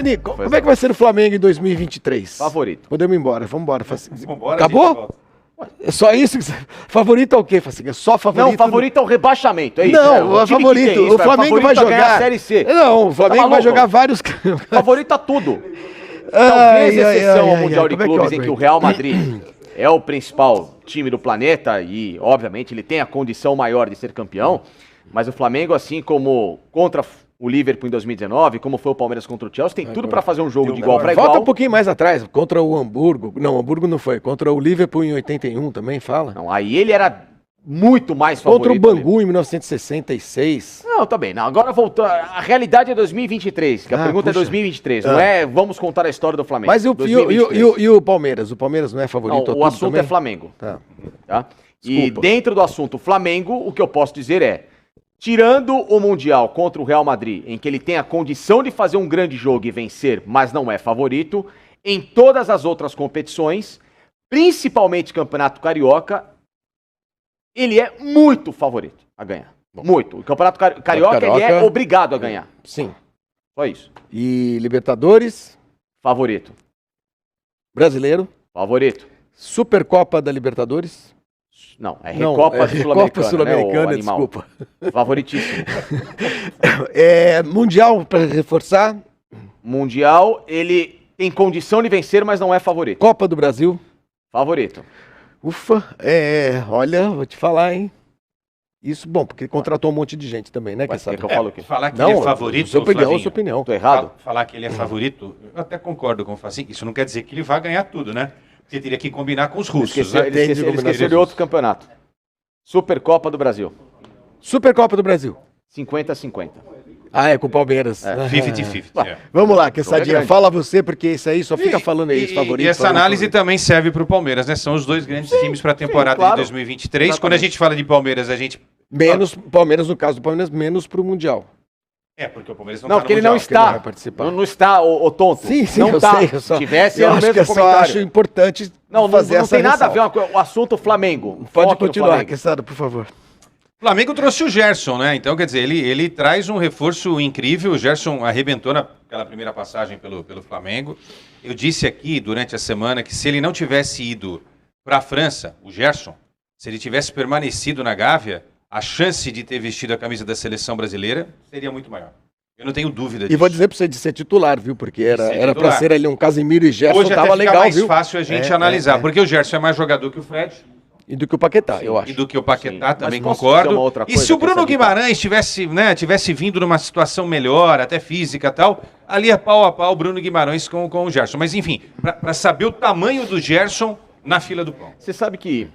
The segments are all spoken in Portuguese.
Nico, como é que vai ser o Flamengo em 2023? Favorito. Podemos ir embora, vamos embora. Vambora, Acabou? É só isso? Favorito é o quê, Facinha? Só favorito? Não, favorito é o rebaixamento, é isso. Não, o o favorito. O Flamengo vai jogar. A Série C. Não, o Flamengo vai jogar vários. Favorito a tudo. Talvez exceção ao Mundial de Clubes, em que o Real Madrid é o principal time do planeta e, obviamente, ele tem a condição maior de ser campeão, mas o Flamengo, assim como contra o Liverpool em 2019, como foi o Palmeiras contra o Chelsea, tem tudo pra fazer um jogo de igual para igual. Volta um pouquinho mais atrás, contra o Hamburgo. Não, o Hamburgo não foi. Contra o Liverpool em 81 também, fala. Não, aí ele era muito mais favorito. Contra o Bangu em 1966. Não, tá bem. Não, agora voltou. A realidade é 2023, que a pergunta é 2023. Não é vamos contar a história do Flamengo. Mas e o Palmeiras? O Palmeiras não é favorito? Não, o assunto também? É Flamengo. Tá? E dentro do assunto Flamengo, o que eu posso dizer é, tirando o Mundial contra o Real Madrid, em que ele tem a condição de fazer um grande jogo e vencer, mas não é favorito, em todas as outras competições, principalmente Campeonato Carioca, ele é muito favorito a ganhar. Muito. O Campeonato Carioca, ele é obrigado a ganhar. Sim. Só isso. E Libertadores? Favorito. Brasileiro? Favorito. Supercopa da Libertadores? Não, é Recopa Sul-Americana, desculpa. Favoritíssimo. Mundial, para reforçar? Mundial, ele tem condição de vencer, mas não é favorito. Copa do Brasil? Favorito. Ufa, olha, vou te falar, hein? Isso, bom, porque contratou um monte de gente também, né? Que eu falo o quê? Falar que ele é favorito, sua opinião. Tô errado? Falar que ele é favorito, eu até concordo com o Facinho, isso não quer dizer que ele vai ganhar tudo, né? Você teria que combinar com os russos. Ele esqueceu de outro campeonato. Supercopa do Brasil. Supercopa do Brasil. 50-50. Ah, é com o Palmeiras. 50-50. Vamos lá, Quessadinha, fala você, porque isso aí só fica falando aí, favorito. E essa análise também serve para o Palmeiras, né? São os dois grandes times para a temporada de 2023. Exatamente. Quando a gente fala de Palmeiras, a gente... Menos, Palmeiras, no caso do Palmeiras, menos pro Mundial. Porque o Palmeiras não porque ele não está. Vai participar. Não está, ô tonto. Sim, não eu tá. sei. Se tivesse, era o acho mesmo que eu comentário. só acho importante não fazer essa tem nada ressalva. a ver com o assunto Flamengo. Pode continuar, Quessada, por favor. O Flamengo trouxe o Gerson, né? Então, quer dizer, ele traz um reforço incrível. O Gerson arrebentou naquela primeira passagem pelo Flamengo. Eu disse aqui durante a semana que se ele não tivesse ido para a França, o Gerson, se ele tivesse permanecido na Gávea, a chance de ter vestido a camisa da seleção brasileira seria muito maior. Eu não tenho dúvida disso. E vou dizer para você de ser titular, viu? Porque era para ser ali um Casemiro e Gerson, hoje tava até fica legal, mais viu? fácil a gente analisar, porque o Gerson é mais jogador que o Fred. E do que o Paquetá, eu acho. E do que o Paquetá, também Mas posso concordo. dizer uma outra E coisa se o que Bruno essa Guimarães tivesse vindo numa situação melhor, até física e tal, ali é pau a pau o Bruno Guimarães com o Gerson. Mas enfim, para saber o tamanho do Gerson na fila do pão. Você sabe que...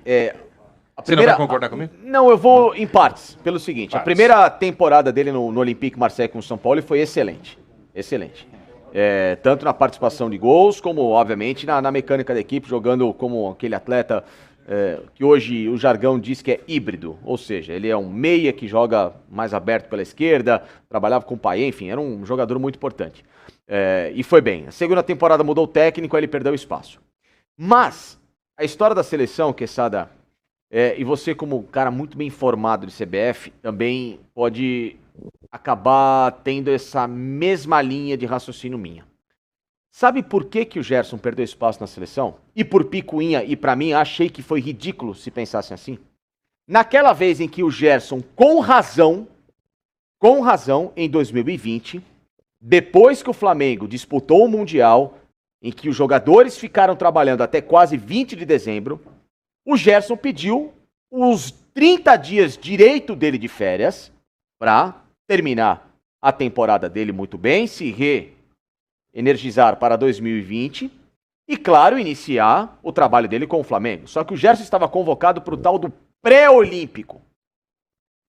Você não vai concordar comigo? Não, eu vou em partes, pelo seguinte. A primeira temporada dele no Olympique Marseille com o São Paulo foi excelente. Excelente. Tanto na participação de gols, como, obviamente, na mecânica da equipe, jogando como aquele atleta que hoje o jargão diz que é híbrido. Ou seja, ele é um meia que joga mais aberto pela esquerda, trabalhava com o Payet, enfim, era um jogador muito importante. E foi bem. A segunda temporada mudou o técnico, aí ele perdeu espaço. Mas, a história da seleção, Quesada... e você, como cara muito bem informado de CBF, também pode acabar tendo essa mesma linha de raciocínio minha. Sabe por que o Gerson perdeu espaço na seleção? E por picuinha, e pra mim, achei que foi ridículo se pensassem assim. Naquela vez em que o Gerson, com razão, em 2020, depois que o Flamengo disputou o Mundial, em que os jogadores ficaram trabalhando até quase 20 de dezembro, o Gerson pediu os 30 dias direito dele de férias para terminar a temporada dele muito bem, se reenergizar para 2020 e, claro, iniciar o trabalho dele com o Flamengo. Só que o Gerson estava convocado para o tal do pré-olímpico.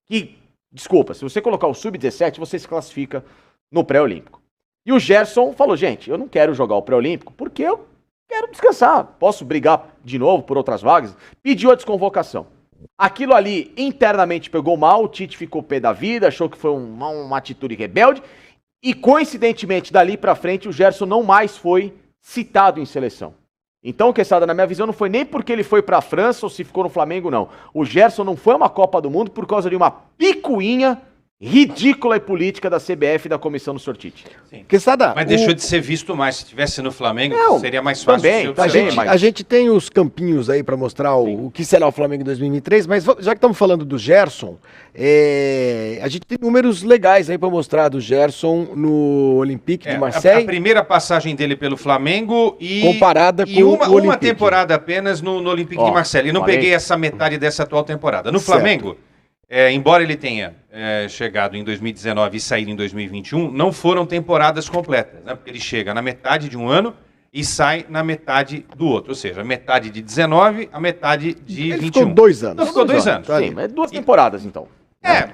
Que, desculpa, se você colocar o sub-17, você se classifica no pré-olímpico. E o Gerson falou, gente, eu não quero jogar o pré-olímpico porque eu quero descansar, posso brigar de novo por outras vagas. Pediu a desconvocação. Aquilo ali internamente pegou mal, o Tite ficou pé da vida, achou que foi uma atitude rebelde e coincidentemente dali pra frente o Gerson não mais foi citado em seleção. Então, Quesada, na minha visão, não foi nem porque ele foi pra França ou se ficou no Flamengo, não. O Gerson não foi uma Copa do Mundo por causa de uma picuinha ridícula e política da CBF e da comissão do Sr. Tite. Quesada, Mas deixou de ser visto mais. Se estivesse no Flamengo, Não, seria mais fácil também, de ser também, observado. mas- a gente tem os campinhos aí pra mostrar o que será o Flamengo em 2023, mas já que estamos falando do Gerson, a gente tem números legais aí pra mostrar do Gerson no Olympique de A Marseille, primeira passagem dele pelo Flamengo e, comparada e com uma o Olympique. temporada apenas no Olympique Ó, de Marseille. E não falei. peguei essa metade dessa atual temporada. No Certo. Flamengo, embora ele tenha chegado em 2019 e saído em 2021, não foram temporadas completas, né? Porque ele chega na metade de um ano e sai na metade do outro. Ou seja, metade de 19 a metade de Ele 21. ficou 2 anos. Não, ficou 2 anos. Tá ali. Sim, mas 2 temporadas, então.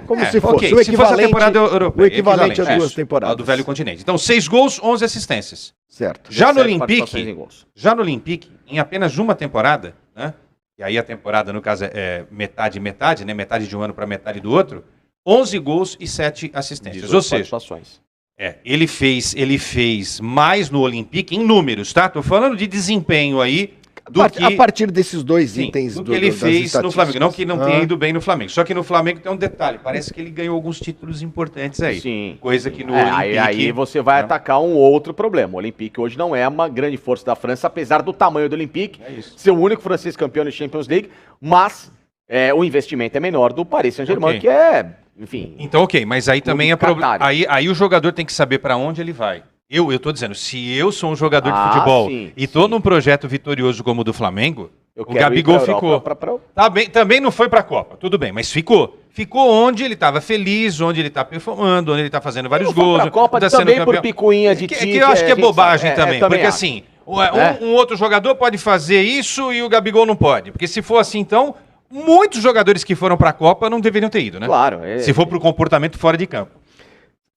Como se fosse ok. o Se fosse a equivalente- temporada europeia. o equivalente a duas isso, temporadas. a do velho continente. Então, 6 gols, 11 assistências. Certo. Já no 17 participações em Olympique, gols. em apenas uma temporada, né? E aí a temporada, no caso, é metade, né? Metade de um ano para metade do outro, 11 gols e 7 assistências. 18 Ou seja, participações. ele fez mais no Olympique em números, tá? Tô falando de desempenho aí do que... A partir desses dois Sim, itens do que ele das fez no estatísticas. Flamengo. Não que não tenha Ah. ido bem no Flamengo. Só que no Flamengo tem um detalhe. Parece que ele ganhou alguns títulos importantes aí. Sim. Coisa que no aí, Olympique... você vai né? atacar um outro problema. O Olympique hoje não é uma grande força da França, apesar do tamanho do Olympique, É isso. ser o único francês campeão da Champions League, mas o investimento é menor do Paris Saint-Germain, Ok. que é, enfim... Então, ok, mas aí também é problema. Qatar. Aí o jogador tem que saber para onde ele vai. Eu tô dizendo, se eu sou um jogador Ah, de futebol sim, e tô sim. num projeto vitorioso como o do Flamengo, Eu o quero Gabigol ir pra ficou. Europa pra- Tá bem, também não foi pra Copa, tudo bem, mas ficou. Ficou onde ele estava feliz, onde ele tá performando, onde ele tá fazendo vários Não foi gols. pra Copa tá sendo também por campeão. picuinha de que Tite, eu acho que a é gente bobagem sabe. também, também porque acho. assim, um outro jogador pode fazer isso e o Gabigol não pode. Porque se for assim, então, muitos jogadores que foram pra Copa não deveriam ter ido, né? Claro. Se for pro comportamento fora de campo.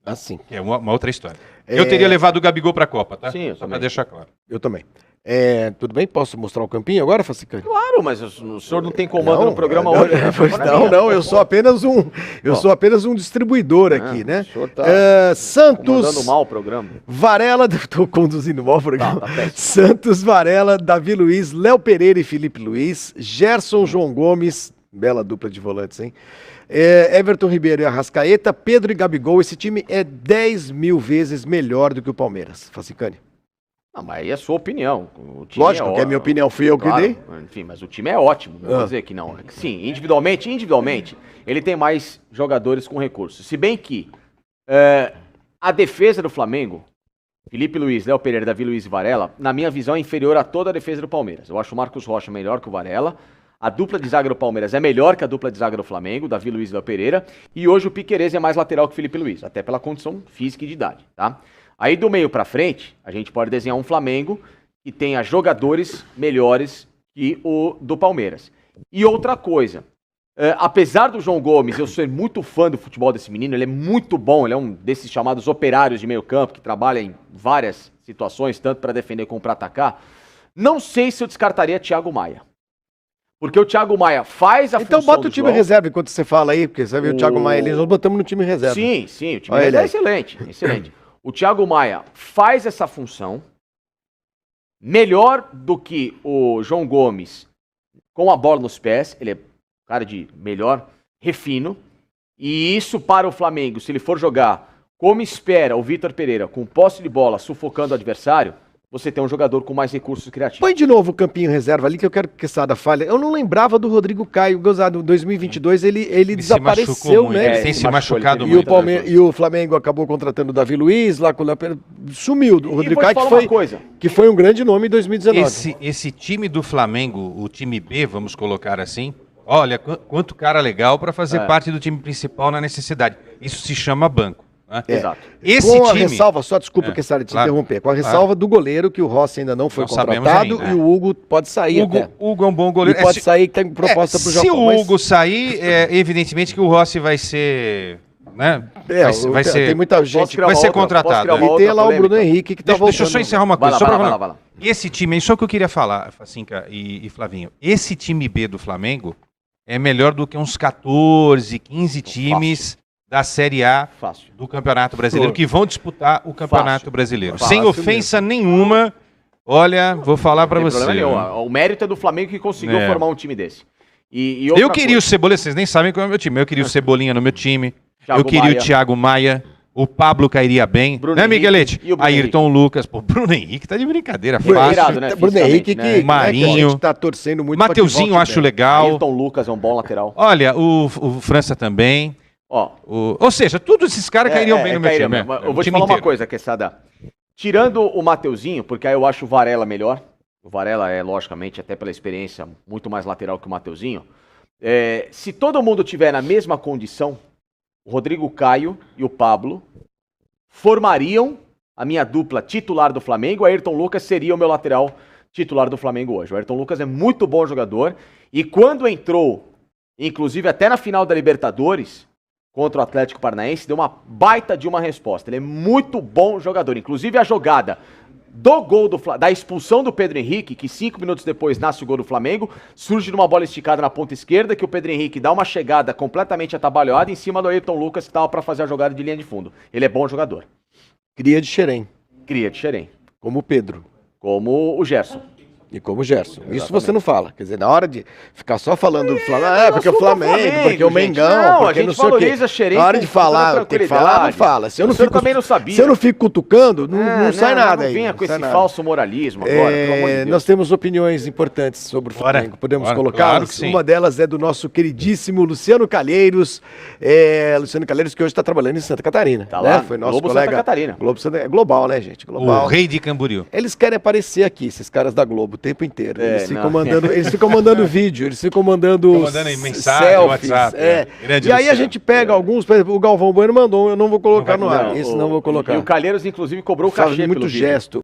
Assim, Que é uma outra história. Eu teria levado o Gabigol pra Copa, tá? Sim, eu Só pra também. deixar claro. eu também. Tudo bem? Posso mostrar o campinho agora, Facicani? Claro, mas o senhor não tem comando no programa não, hoje. né? Não, eu sou apenas um distribuidor aqui, né? O senhor tá Santos, comandando mal o programa. Varela, tô conduzindo mal o programa. Tá péssimo. Santos, Varela, Davi Luiz, Léo Pereira e Felipe Luiz, Gerson, João Gomes, bela dupla de volantes, hein? Everton Ribeiro e Arrascaeta, Pedro e Gabigol. Esse time é 10 mil vezes melhor do que o Palmeiras. Facicani. Não, mas aí é a sua opinião. O time Lógico que é minha opinião, fui eu que Claro, dei. enfim, mas o time é ótimo, não vou dizer que não. Sim, individualmente, ele tem mais jogadores com recursos. Se bem que a defesa do Flamengo, Felipe Luiz, Léo Pereira, Davi Luiz e Varela, na minha visão, é inferior a toda a defesa do Palmeiras. Eu acho o Marcos Rocha melhor que o Varela. A dupla de zaga do Palmeiras é melhor que a dupla de zaga do Flamengo, Davi Luiz e Léo Pereira. E hoje o Piquerez é mais lateral que o Felipe Luiz, até pela condição física e de idade, tá? Aí do meio pra frente, a gente pode desenhar um Flamengo que tenha jogadores melhores que o do Palmeiras. E outra coisa, apesar do João Gomes, eu sou muito fã do futebol desse menino, ele é muito bom, ele é um desses chamados operários de meio campo, que trabalha em várias situações, tanto para defender como para atacar. Não sei se eu descartaria Thiago Maia. Porque o Thiago Maia faz a Então função bota o do time João. reserva enquanto você fala aí, porque você viu o Thiago Maia ali, nós botamos no time reserva. Sim, o time Olha ele reserva é aí. excelente, excelente. O Thiago Maia faz essa função melhor do que o João Gomes com a bola nos pés, ele é um cara de melhor refino, e isso para o Flamengo, se ele for jogar como espera o Vitor Pereira, com posse de bola, sufocando o adversário, você tem um jogador com mais recursos criativos. Põe de novo o campinho reserva ali, que eu quero que Sada falhe. Eu não lembrava do Rodrigo Caio, gozado. Em 2022 ele se desapareceu, machucou muito, né? ele tem se se machucou, machucado ele E teve muito. muita e o Flamengo acabou contratando o Davi Luiz, lá com o Léo. Sumiu. O Rodrigo vou te Caio, falar uma coisa. que foi um grande nome em 2019. Esse time do Flamengo, o time B, vamos colocar assim, olha, quanto cara legal para fazer parte do time principal na necessidade. Isso se chama banco. Né? Exato. Esse Com a time... ressalva, só desculpa que essa te claro, interromper, com a ressalva do goleiro, que o Rossi ainda não foi Não sabemos contratado, ainda. e o Hugo pode sair até. Hugo é um bom E goleiro. pode sair, que tem proposta pro Se Japão. o mas- Hugo sair, evidentemente que o Rossi vai ser... Né? vai tem ser... muita Posso gente. criar vai uma ser outra- contratado, posso criar né? uma E outra tem lá o polêmica? Bruno Henrique que tá Deixa eu voltando. só encerrar uma Vai coisa. lá, só vai pra lá, falar. vai lá, vai lá. Esse time aí, só que eu queria falar, Facinca e Flavinho, esse time B do Flamengo é melhor do que uns 14, 15 times da Série A Fácil. do Campeonato Brasileiro, que vão disputar o Campeonato Fácil. Brasileiro. Fácil Sem ofensa nenhuma, olha, vou falar pra Não tem você. problema nenhum. O mérito é do Flamengo que conseguiu É. formar um time desse. E Eu outra queria coisa. o Cebolinha, vocês nem sabem qual é o meu time. Eu queria o Cebolinha no meu time. Thiago eu queria Maia. o Thiago Maia. O Pablo cairia bem, Bruno né, Henrique Miguelete? e o Bruno Ayrton Lucas. Pô, Bruno Henrique tá de brincadeira, Bruno fácil. irado, né? Bruno Henrique, que, fisicamente, né? Marinho. que a gente tá torcendo muito pra que Mateuzinho volte acho bem. legal. Ayrton Lucas é um bom lateral. Olha, o França também. Ó, Ou seja, todos esses caras cairiam bem no meu cairiam time. mesmo. né? Eu O vou te time falar uma inteiro. coisa, Quesada. Tirando o Mateuzinho, porque aí eu acho o Varela melhor. O Varela é, logicamente, até pela experiência, muito mais lateral que o Mateuzinho. Se todo mundo tiver na mesma condição, o Rodrigo Caio e o Pablo formariam a minha dupla titular do Flamengo. O Ayrton Lucas seria o meu lateral titular do Flamengo hoje. O Ayrton Lucas é muito bom jogador. E quando entrou, inclusive até na final da Libertadores, contra o Atlético Paranaense, deu uma baita de uma resposta. Ele é muito bom jogador. Inclusive a jogada do gol da expulsão do Pedro Henrique, que 5 minutos depois nasce o gol do Flamengo, surge numa bola esticada na ponta esquerda, que o Pedro Henrique dá uma chegada completamente atabalhoada em cima do Ayrton Lucas, que estava para fazer a jogada de linha de fundo. Ele é bom jogador. Cria de Xerém, Cria de Xerém. como o Pedro Como o Gerson. e como o Gerson. Isso Exatamente. você não fala. Quer dizer, na hora de ficar só falando do Flamengo, porque o assunto é o Flamengo, Flamengo, porque o gente. Mengão, Não, a porque gente não sei o quê. valoriza Xerém Na hora com de toda falar, tem que falar, não tranquilidade. fala. Se eu O não senhor fico, também não sabia. se eu não fico cutucando, não sai nada não aí. venha não com sai esse nada. falso moralismo agora, pelo amor de Deus. Nós temos opiniões importantes sobre o Bora, Flamengo. Podemos bora, colocá-las? claro que sim. Uma delas é do nosso queridíssimo Luciano Calheiros. Luciano Calheiros, que hoje está trabalhando em Santa Catarina. Tá né? lá, Foi nosso Globo colega. Santa Catarina. Globo Santa... É global, né, gente? Global. O rei de Camboriú. Eles querem aparecer aqui, esses caras da Globo, o tempo inteiro. Eles ficam não. mandando, eles ficam mandando vídeo, eles ficam mandando, Ficam mandando mensagem, WhatsApp, grande E aí a Luciano. gente pega alguns, por exemplo, o Galvão Bueno mandou, eu não vou colocar no ar. Esse não vou colocar. E o Calheiros, inclusive, cobrou o Faz cachê muito pelo vídeo. gesto.